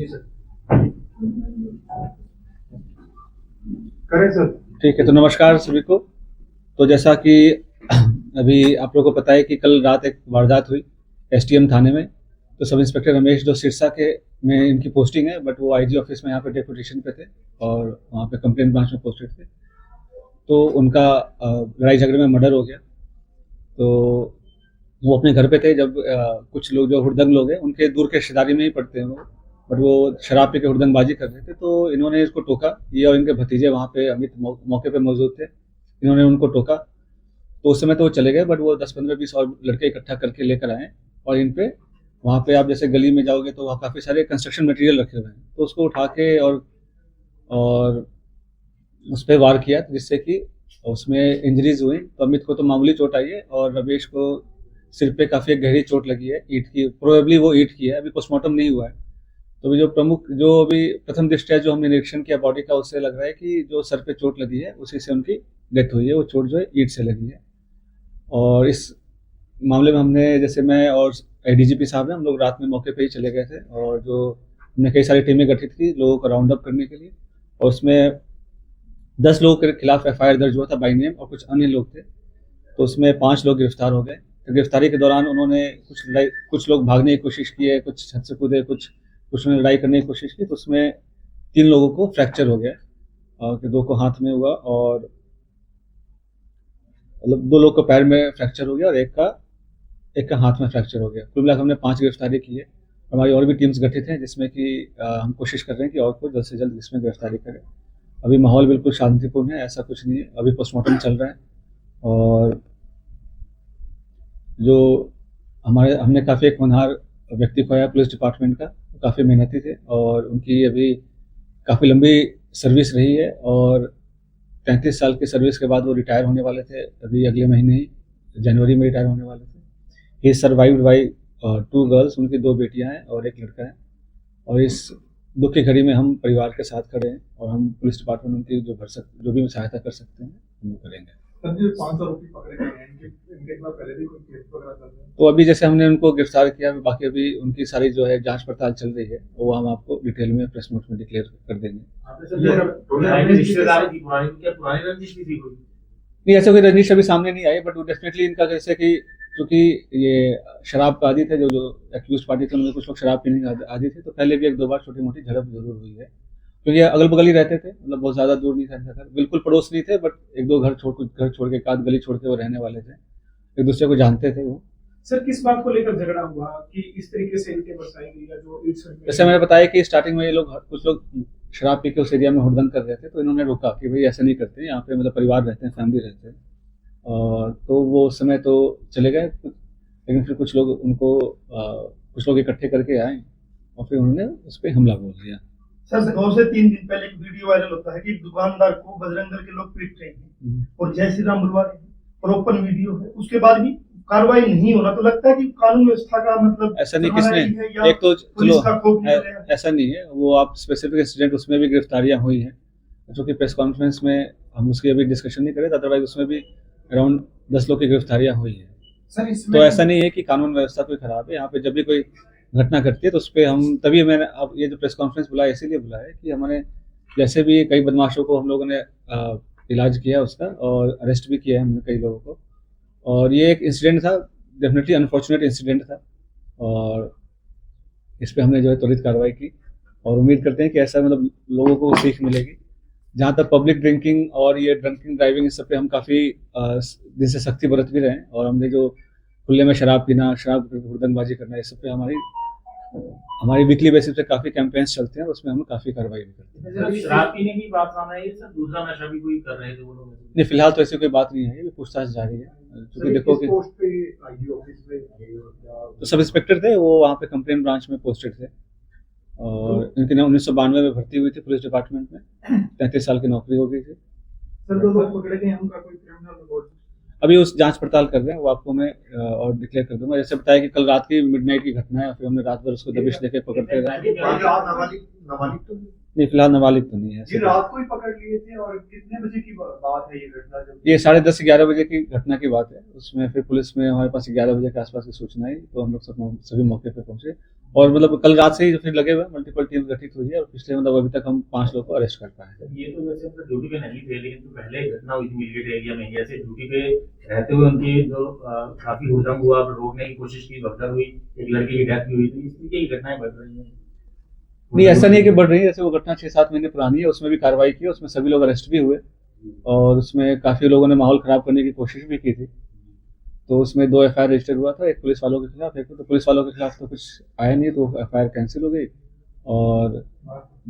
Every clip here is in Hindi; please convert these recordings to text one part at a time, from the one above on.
जी सर। करें सर। ठीक है, तो नमस्कार सभी को। तो जैसा कि अभी आप लोगों को पता है कि कल रात एक वारदात हुई एसटीएम थाने में। तो सब इंस्पेक्टर रमेश जो सिरसा के में इनकी पोस्टिंग है, बट वो आईजी ऑफिस में यहाँ पे डेपुटेशन पे थे और वहाँ पे कंप्लेंट ब्रांच में पोस्टेड थे। तो उनका लड़ाई झगड़े में मर्डर हो गया। तो वो अपने घर पे थे जब कुछ लोग जो हुड़दंग लोग हैं, उनके दूर के रिश्तेदारी में ही पड़ते हैं वो, बट वो शराब पी के हुड़दंगबाजी कर रहे थे। तो इन्होंने इसको टोका, ये और इनके भतीजे वहाँ पे अमित मौके पे मौजूद थे। इन्होंने उनको टोका, तो उस समय तो वो चले गए, बट वो 10-15-20 और लड़के इकट्ठा करके लेकर आए और इन पे वहाँ पे आप जैसे गली में जाओगे तो वहाँ काफ़ी सारे कंस्ट्रक्शन मटेरियल रखे हुए हैं, तो उसको उठा के और उस पर वार किया, जिससे कि उसमें इंजरीज हुई। तो अमित को तो मामूली चोट आई है और रमेश को सिर पे काफ़ी गहरी चोट लगी है, ईंट की, प्रोबेबली वो ईंट की है। अभी पोस्टमार्टम नहीं हुआ है। तो अभी जो अभी प्रथम दृष्टया जो हमने निरीक्षण किया बॉडी का, उससे लग रहा है कि जो सर पे चोट लगी है उसी से उनकी डेथ हुई है। वो चोट जो है ईंट से लगी है। और इस मामले में हमने, जैसे मैं और एडीजीपी साहब हैं, हम लोग रात में मौके पे ही चले गए थे और जो हमने कई सारी टीमें गठित की लोगों को राउंड अप करने के लिए। और उसमें 10 लोगों के खिलाफ एफआईआर दर्ज हुआ था बाई नेम, और कुछ अन्य लोग थे। तो उसमें 5 लोग गिरफ्तार हो गए। तो गिरफ्तारी के दौरान उन्होंने कुछ लोग भागने की कोशिश की है, कुछ छत से कूदे, कुछ ने लड़ाई करने की कोशिश की। तो उसमें 3 लोगों को फ्रैक्चर हो गया और 2 को हाथ में हुआ, और मतलब 2 लोग को पैर में फ्रैक्चर हो गया और एक का हाथ में फ्रैक्चर हो गया। कुल मिलाकर हमने 5 गिरफ्तारी की है। हमारी और भी टीम्स गठित हैं, जिसमें कि हम कोशिश कर रहे हैं कि और को जल्द से जल्द इसमें गिरफ्तारी करें। अभी माहौल बिल्कुल शांतिपूर्ण है, ऐसा कुछ नहीं है। अभी पोस्टमार्टम चल रहा है और जो हमने काफ़ी एक होनहार व्यक्ति खोया पुलिस डिपार्टमेंट का, काफ़ी मेहनती थे और उनकी अभी काफ़ी लंबी सर्विस रही है और 33 साल की सर्विस के बाद वो रिटायर होने वाले थे। अभी अगले महीने ही जनवरी में रिटायर होने वाले थे। ही सर्वाइव्ड बाई 2 गर्ल्स, उनकी 2 बेटियां हैं और 1 लड़का है। और इस दुख की घड़ी में हम परिवार के साथ खड़े हैं और हम पुलिस डिपार्टमेंट उनकी जो भी सहायता कर सकते हैं हम वो करेंगे। सर, 5 आरोपी पकड़े गए हैं, इनके खिलाफ पहले भी कोई केस वगैरह चल रहा है? तो अभी जैसे हमने उनको गिरफ्तार किया, बाकी अभी उनकी सारी जो है जांच पड़ताल चल रही है, वो हम आपको डिटेल में प्रेस नोट में डिक्लेयर कर देंगे। नहीं, ऐसे कोई रंजिश अभी सामने नहीं आई, बट वो डेफिनेटली इनका जैसे कि क्योंकि ये शराब का आदी थे, जो एक्यूज पार्टी थे उनमें कुछ लोग शराब पीने के आदी थे, तो पहले भी 1-2 बार छोटी मोटी झड़प जरूर हुई है। क्योंकि अगल बगल ही रहते थे, मतलब बहुत ज्यादा दूर नहीं था इनका घर, बिल्कुल पड़ोस नहीं थे, बट 1-2 घर छोड़ के, 1 गली छोड़ के वो रहने वाले थे, एक दूसरे को जानते थे वो। सर, किस बात को लेकर झगड़ा हुआ कि इस तरीके से इनके बरसाई गई या जो जैसे मैंने बताया कि स्टार्टिंग में ये लोग कुछ लोग शराब पी के उस एरिया में हुड़दंग कर रहे थे, तो इन्होंने रोका कि भाई ऐसा नहीं करते, यहाँ पे मतलब परिवार रहते हैं, फैमिली रहते हैं। और तो वो उस समय तो चले गए, लेकिन फिर कुछ लोग इकट्ठे करके आए और फिर उन्होंने उस पर हमला बोल दिया। सर, 2 से 3 दिन पहले एक वीडियो वायरल होता है कि दुकानदार को बजरंग दल के लोग पीट रहे हैं और जय श्री राम बुलवा रहे हैं, और ओपन वीडियो है, उसके बाद भी कार्रवाई नहीं होना, तो लगता है कि कानून व्यवस्था का मतलब ऐसा नहीं, किसने एक तो चलो ऐसा नहीं है, वो आप स्पेसिफिक इंसिडेंट उसमें भी गिरफ्तारियां हुई हैं, जो कि प्रेस कॉन्फ्रेंस में हम उसकी अभी डिस्कशन नहीं करें, अदरवाइज उसमें भी अराउंड 10 लोग की गिरफ्तारियां हुई है। तो ऐसा नहीं है कि कानून व्यवस्था कोई खराब है। यहाँ पे जब भी कोई घटना घटती है तो उस पर हम, तभी मैंने अब ये जो प्रेस कॉन्फ्रेंस बुलाया इसीलिए बुलाया है कि हमारे जैसे भी कई बदमाशों को हम लोगों ने इलाज किया उसका, और अरेस्ट भी किया है हमने कई लोगों को। और ये एक इंसिडेंट था, डेफिनेटली अनफॉर्चुनेट इंसिडेंट था, और इस पर हमने जो है त्वरित कार्रवाई की और उम्मीद करते हैं कि ऐसा मतलब लोगों को सीख मिलेगी। जहाँ तक पब्लिक ड्रिंकिंग और ये ड्रंकिंग ड्राइविंग, इस सब पे हम काफ़ी दिन से सख्ती बरत भी रहे हैं, और हमने जो खुले में शराब पीना, शराब हुड़दंगबाजी करना, इस सब पे हमारी वीकली बेसिस पे काफ़ी कैंपेन्स चलते हैं, उसमें हम काफ़ी कार्रवाई भी करते हैं। शराब पीने की बात सामने आई है सर, दूसरा नशा भी कोई कर रहे थे वो लोग? नहीं, फिलहाल तो ऐसी कोई बात नहीं है, ये पूछताछ जारी है। क्योंकि देखो कि तो सब इंस्पेक्टर थे, वो वहाँ पे कंप्लेंट ब्रांच में पोस्टेड थे, और इनकी 1992 में भर्ती हुई थी पुलिस डिपार्टमेंट में, 33 साल की नौकरी हो गई थी। सर, 2 लोग पकड़े गए, उनका कोई क्रिमिनल रिकॉर्ड? अभी उस जांच पड़ताल कर रहे हैं, वो आपको मैं और डिक्लेयर कर दूंगा। जैसे बताया कि कल रात की मिडनाइट की घटना है, फिर हमने रात भर उसको दबिश देके पकड़ते रहे। नहीं, फिलहाल नाबालिग तो नहीं है ये रात को ही पकड़ लिए थे और कितने बजे की बात है ये घटना जब ये 10:30-11 बजे की घटना की बात है। उसमें फिर पुलिस में हमारे पास 11 बजे के आसपास की सूचना आई, तो हम लोग सभी मौके पे पहुंचे और मतलब कल रात से ही फिर लगे हुए मल्टीपल टीम गठित हुई है और पिछले मतलब अभी तक हम 5 लोग को अरेस्ट कर पाए हैं। ये तो जैसे मतलब ड्यूटी पे नहीं थे, लेकिन तो पहले घटना हुई थी मिलगेट एरिया में, जैसे ड्यूटी पे रहते हुए उनकी जो काफी हुड़दंग हुआ, रोकने की कोशिश की, भगदड़ हुई, एक लड़के की डेथ भी हुई थी, इस तरीके की घटनाएं बढ़ रही हैं। नहीं, ऐसा नहीं है कि बढ़ रही है, जैसे वो घटना 6-7 महीने पुरानी है, उसमें भी कार्रवाई की, उसमें सभी लोग अरेस्ट भी हुए और उसमें काफी लोगों ने माहौल खराब करने की कोशिश भी की थी। तो उसमें 2 एफआईआर रजिस्टर हुआ था, एक पुलिस वालों के खिलाफ, एक तो पुलिस वालों के खिलाफ तो कुछ आया नहीं, तो एफआईआर कैंसिल हो गई और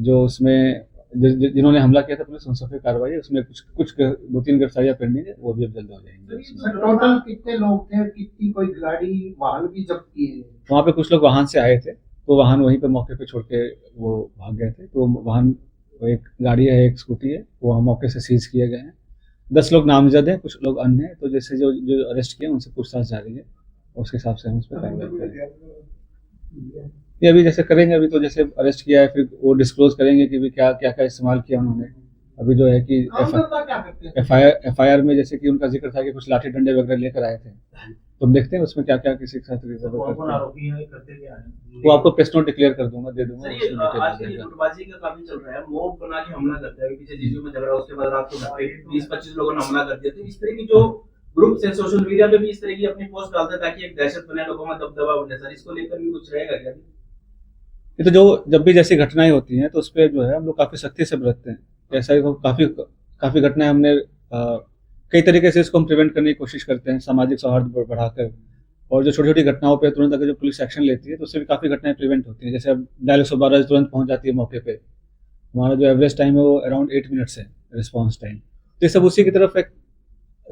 जो उसमें जिन्होंने हमला किया था पुलिस उन सब पे कार्रवाई है। उसमें कुछ 2-3 गिरफ्तारियां पेंडिंग है, वो भी अब जल्द हो जाएंगी। सर टोटल कितने लोग थे, कितनी कोई गाड़ी वाहन भी जब्त किए? वहाँ पे कुछ लोग वाहन से आए थे, तो वाहन वहीं पे मौके पे छोड़ के वो भाग गए थे, तो वाहन एक गाड़ी है, एक स्कूटी है, वो हम मौके से सीज किए गए हैं। 10 लोग नामजद हैं, कुछ लोग अन्य हैं, तो जैसे जो जो अरेस्ट किए उनसे पूछताछ जारी है, उसके हिसाब से हम उस पर कार्रवाई करेंगे। ये अभी जैसे करेंगे, अभी तो जैसे अरेस्ट किया है फिर वो डिस्क्लोज करेंगे कि भी क्या क्या क्या इस्तेमाल किया उन्होंने। अभी जो है कि एफआईआर में जैसे कि उनका जिक्र था कि कुछ लाठी डंडे वगैरह लेकर आए थे, तो हम देखते हैं उसमें क्या क्या किसी के साथ कौन आरोपी है, करते क्या है, वो आपको प्रेस नोट डिक्लेयर कर दूंगा, दे दूंगा। सर ये आजकल ये गुटबाजी का काफी चल रहा है, मॉब बना के हमला करते हैं, पीछे जीजू में झगड़ा, उसके बाद रात को 20-25 लोगों ने हमला कर दिया। तो इस तरह की जो ग्रुप्स है सोशल मीडिया पे भी इस तरह की अपनी पोस्ट डालते हैं ताकि एक दहशत बने, लोगों में दबदबा बने। सर इसको लेकर भी कुछ रहेगा क्या? ये तो जो जब भी जैसी घटनाएं होती हैं तो उस पर जो है हम लोग काफ़ी सख्ती से बरतते हैं। ऐसा ही काफ़ी घटनाएं हमने कई तरीके से इसको हम प्रिवेंट करने की कोशिश करते हैं, सामाजिक सौहार्द बढ़ाकर, और जो छोटी छोटी घटनाओं पे तुरंत अगर जो पुलिस एक्शन लेती है तो उससे भी काफ़ी घटनाएं प्रिवेंट होती हैं। जैसे अब डायल 112 तुरंत पहुंच जाती है मौके पे, हमारा जो एवरेज टाइम है वो अराउंड 8 मिनट्स है रिस्पॉन्स टाइम। तो ये सब उसी की तरफ एक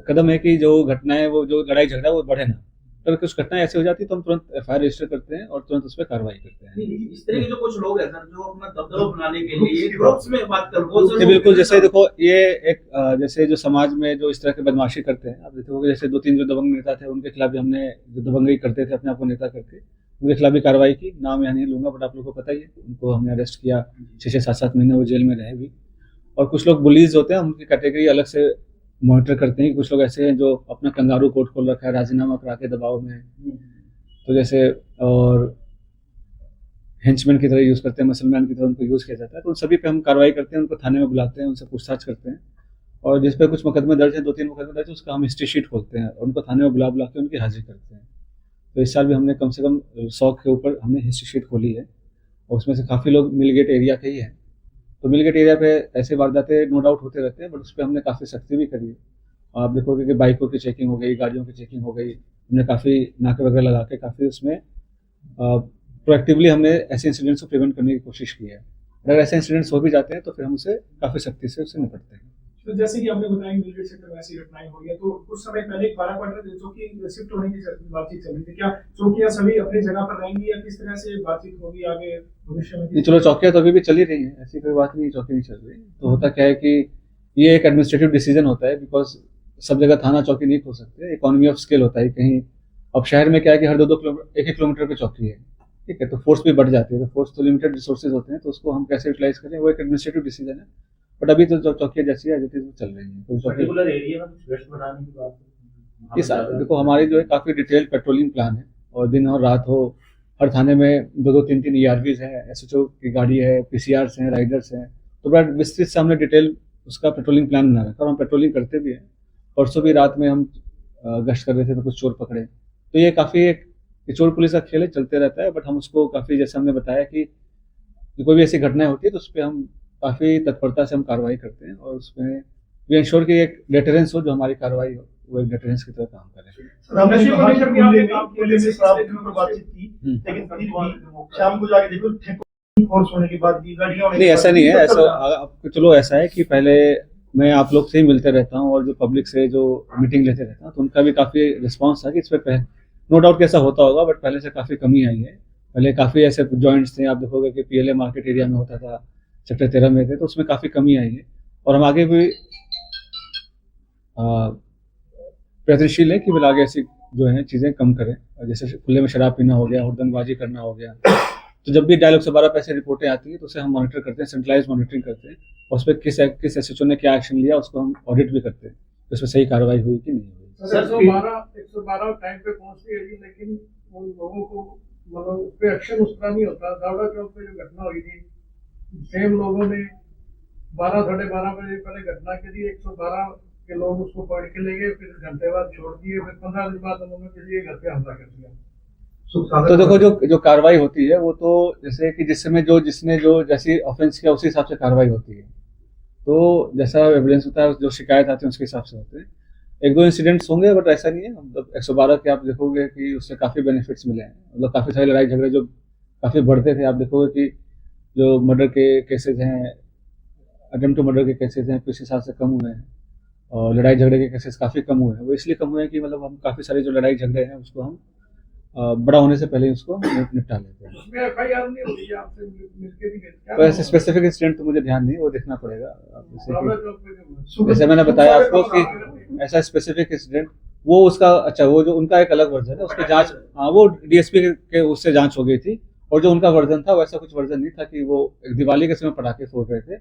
कदम है कि जो घटनाएं वो जो लड़ाई झगड़ा वो बढ़े ना। अगर कुछ घटना ऐसी हो जाती है तो हम तुरंत एफआईआर रजिस्टर करते हैं और तुरंत उस पर कार्रवाई करते हैं। इस तरह के जो कुछ लोग हैं सर जो अपना दबदबा बनाने के लिए ग्रुप्स में बात कर वो सर बिल्कुल, जैसे देखो ये एक जैसे जो समाज में जो इस तरह की बदमाशी करते हैं, आप देखोगे जैसे 2-3 जो दबंग नेता थे उनके खिलाफ भी हमने, जो दबंगई करते थे अपने आप को नेता करके, उनके खिलाफ भी कार्रवाई की। नाम यहाँ नहीं लूंगा बट आप लोगों को पता ही है, उनको हमने अरेस्ट किया, 6-7 महीने वो जेल में रहे भी। और कुछ लोग बुलीज होते हैं, उनकी कैटेगरी अलग से मॉनिटर करते हैं। कुछ लोग ऐसे हैं जो अपना कंगारू कोर्ट खोल रखा है, राजीनामा करा के दबाव में, तो जैसे और हेंचमैन की तरह यूज़ करते हैं, मुसलमान की तरह उनको यूज़ किया जाता है। तो उन सभी पे हम कार्रवाई करते हैं, उनको थाने में बुलाते हैं, उनसे पूछताछ करते हैं, और जिस पे कुछ मुकदमे दर्ज हैं, 2-3 मुकदमे दर्ज है, उसका हम हिस्ट्री शीट खोलते हैं और उनको थाने में बुला के उनकी हाजिरी करते हैं। तो इस साल भी हमने कम से कम 100 के ऊपर हमने हिस्ट्री शीट खोली है और उसमें से काफ़ी लोग मिलगेट एरिया के ही हैं। तो मिलगेट एरिया पे ऐसे वारदातें नो डाउट होते रहते हैं, बट उस पर हमने काफ़ी सख्ती भी करी है। आप देखोगे कि बाइकों की चेकिंग हो गई, गाड़ियों की चेकिंग हो गई, हमने काफ़ी नाके वगैरह लगा के काफ़ी उसमें प्रोएक्टिवली हमने ऐसे इंसिडेंट्स को प्रिवेंट करने की कोशिश की है। अगर ऐसे इंसिडेंट्स हो भी जाते हैं तो फिर हम उसे काफ़ी सख्ती से उससे निपटते हैं। तो जैसे कि आपने बताया मिलगेट सेक्टर में ऐसी घटनाएं हुई है, तो कुछ समय पहले एक 12 क्वार्टर चौकी शिफ्ट होने की बातचीत चल रही थी, क्या चौकियां सभी अपनी जगह पर रहेंगी या किस तरह से बातचीत होगी आगे भविष्य में? चलो, चौकियां तो अभी भी चल ही रही हैं, ऐसी कोई बात नहीं, चौकी नहीं चल रही। तो होता क्या है कि ये एक एडमिनिस्ट्रेटिव डिसीजन होता है, बिकॉज सब जगह थाना चौकी नहीं खोल सकते, इकोनॉमी ऑफ स्केल होता है कहीं। अब शहर में क्या है कि हर 2-2 किलोमीटर 1-1 किलोमीटर पे चौकी है, ठीक है, तो फोर्स भी बढ़ जाती है। तो फोर्स तो लिमिटेड रिसोर्सेज होते हैं, तो उसको हम कैसे यूटिलाइज करें वो एक एडमिनिस्ट्रेटिव डिसीजन है। बट अभी तो चौकियां जैसी है वो चल रही है। तो पर्टिकुलर एरिया में कुछ गश्त बढ़ाने की बात इस देखो हमारी जो है काफ़ी डिटेल्ड पेट्रोलिंग प्लान है, और दिन और रात हो हर थाने में 2-2, 3-3 ERVs हैं, SHO की गाड़ी है, PCRs हैं, राइडर्स हैं। तो बड़ा विस्तृत से हमने डिटेल उसका पेट्रोलिंग प्लान बना रखा और हम पेट्रोलिंग करते भी हैं। परसों भी रात में हम गश्त कर रहे थे तो कुछ चोर पकड़े। तो ये काफ़ी एक चोर पुलिस का खेल है, चलते रहता है, बट हम उसको काफ़ी, जैसे हमने बताया कि कोई भी ऐसी घटनाएं होती है तो उस पर हम काफ़ी तत्परता से हम कार्रवाई करते हैं, और उसमें वी इंश्योर कि एक डेटरेंस हो, जो हमारी कार्रवाई हो वो एक डेटरेंस की तरह काम करे। सर हमने कहा कि खुले में शराब के ऊपर बातचीत की, लेकिन फिर भी शाम को जाके देखो फोर्स होने के बाद भी गाड़ियां नहीं, ऐसा नहीं है। ऐसा चलो ऐसा है कि पहले मैं आप लोग से ही मिलते रहता हूँ और जो पब्लिक से जो मीटिंग लेते रहता हूँ, तो उनका भी काफ़ी रिस्पांस था कि इस पर नो डाउट कैसा होता होगा, बट पहले से काफ़ी कमी आई है। पहले काफ़ी ऐसे जॉइंट्स थे, आप देखोगे कि PLA मार्केट एरिया में होता था, सेक्टर 13 में थे, तो उसमें काफ़ी कमी आई है। और हम आगे भी प्रयत्नशील है कि बिल आगे ऐसी जो है चीज़ें कम करें, और जैसे खुले में शराब पीना हो गया, हुड़दंगबाजी करना हो गया, तो जब भी डायल 112 पे ऐसी रिपोर्टें आती हैं तो उसे हम मॉनिटर करते हैं, सेंट्रलाइज मॉनिटरिंग करते हैं, और उस पर किस एसएचओ ने क्या एक्शन लिया उसको हम ऑडिट भी करते हैं, तो उसमें सही कार्रवाई हुई कि नहीं हुई। सर 112 टाइम पे पहुंचती है जी, लेकिन उन लोगों को मतलब उस पे एक्शन उस तरह नहीं होता। दावड़ा चौक पे जो घटना हुई थी, सेम लोगों ने 12 साढ़े 12 बजे पहले घटना के लिए 112 के लोग उसको पकड़ के ले गए, फिर घंटे बाद छोड़ दिए, फिर 15 दिन बाद उन्होंने किसी के घर पे हमला कर दिया। तो देखो जो कार्रवाई होती है वो तो जैसे कि जिसने जो जैसी ऑफेंस किया उसी हिसाब से कार्रवाई होती है, तो जैसा एविडेंस होता है, जो शिकायत आती है उसके हिसाब से होते हैं। एक दो इंसिडेंट्स होंगे बट ऐसा नहीं है। मतलब 112 के आप देखोगे कि उससे काफ़ी बेनिफिट्स मिले हैं, मतलब काफ़ी सारे लड़ाई झगड़े जो काफ़ी बढ़ते थे, आप देखोगे कि जो मर्डर के केसेज हैं, अटेम्प्ट टू मर्डर के केसेज हैं, पिछले साल से कम हुए हैं, और लड़ाई झगड़े के केसेस काफ़ी कम हुए हैं। वो इसलिए कम हुए हैं कि मतलब हम काफ़ी सारे जो लड़ाई झगड़े हैं उसको हम बड़ा होने से पहले ही उसको निपटा लेते हैं। उसमें एफआईआर नहीं होती है, आपसे मिलके भी क्या तो ऐसे स्पेसिफिक इंसिडेंट तो मुझे ध्यान नहीं, वो देखना पड़ेगा। दावड़ा चौक पे जो जैसे मैंने बताया आपको कि ऐसा स्पेसिफिक इंसिडेंट वो उसका अच्छा वो जो उनका एक अलग वर्जन है, उसकी जांच हाँ वो डीएसपी के उससे जांच हो गई थी, और जो उनका वर्जन था वैसा कुछ वर्जन नहीं था कि वो एक दिवाली के समय पटाखे फोड़ रहे थे,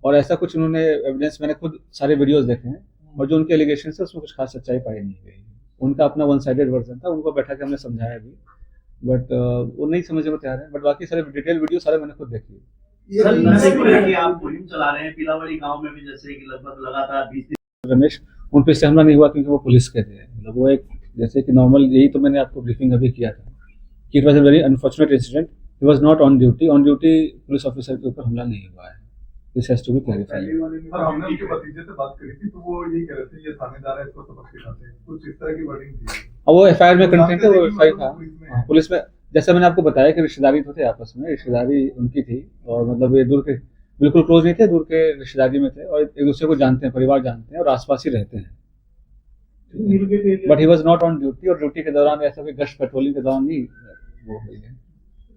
और ऐसा कुछ उन्होंने एविडेंस, मैंने खुद सारे वीडियोस देखे हैं, और जो उनके एलिगेशन है उसमें कुछ खास सच्चाई पाई नहीं गई। उनका अपना वन साइडेड वर्जन था, उनको बैठा के हमने समझाया भी, बट वो नहीं समझने को तैयार है। बट बाकी सारे डिटेल वीडियो सारे मैंने खुद देखी। सर नशे को लेके आप मुहिम चला रहे हैं पीलावाड़ी गांव में भी, जैसे कि लगभग लगातार 20 दिन। रमेश, उन पे से हमला नहीं हुआ क्योंकि वो पुलिस के थे, मतलब वो एक जैसे कि नॉर्मल, यही तो मैंने आपको ब्रीफिंग अभी किया था कि it was a very unfortunate incident, he was not on duty police officer के ऊपर हमला नहीं हुआ है। This has to be clarified. और हमने उनके भतीजे से बात करी थी तो वो यही कह रहे थे ये थानेदार है, इसको सबक सिखाते हैं, कुछ इस तरह की वर्डिंग थी। और वो एफआईआर में कंटेंट है, वो एफआईआर था पुलिस में। जैसा मैंने आपको बताया कि रिश्तेदारी तो थे आपस में, रिश्तेदारी उनकी थी, और मतलब ये दूर के बिल्कुल क्लोज नहीं थे, दूर के रिश्तेदारी में थे, और एक दूसरे को जानते हैं, परिवार जानते हैं, और आसपास ही रहते हैं। But he was not on duty, और ड्यूटी के दौरान ऐसा कोई गश्त पेट्रोलिंग के दौरान नहीं वो हुई है।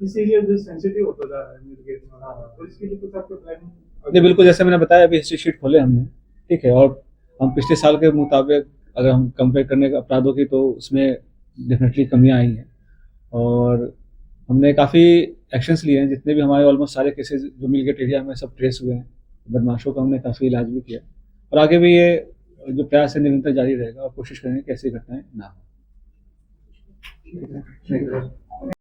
इसीलिए जो सेंसिटिव होता जा रहा है मिलके, तो इसके लिए कुछ आपको प्लानिंग नहीं, बिल्कुल जैसे मैंने बताया, अभी हिस्ट्री शीट खोले हमने, ठीक है, और हम पिछले साल के मुताबिक अगर हम कंपेयर करने का अपराधों की, तो उसमें डेफिनेटली कमियां आई हैं, और हमने काफ़ी एक्शंस लिए हैं। जितने भी हमारे ऑलमोस्ट सारे केसेस जो मिलगेट एरिया में सब ट्रेस हुए हैं, बदमाशों का हमने काफ़ी इलाज भी किया, और आगे भी ये जो प्रयास है निरंतर जारी रहेगा, और कोशिश करेंगे कि ऐसी घटनाएं ना हो।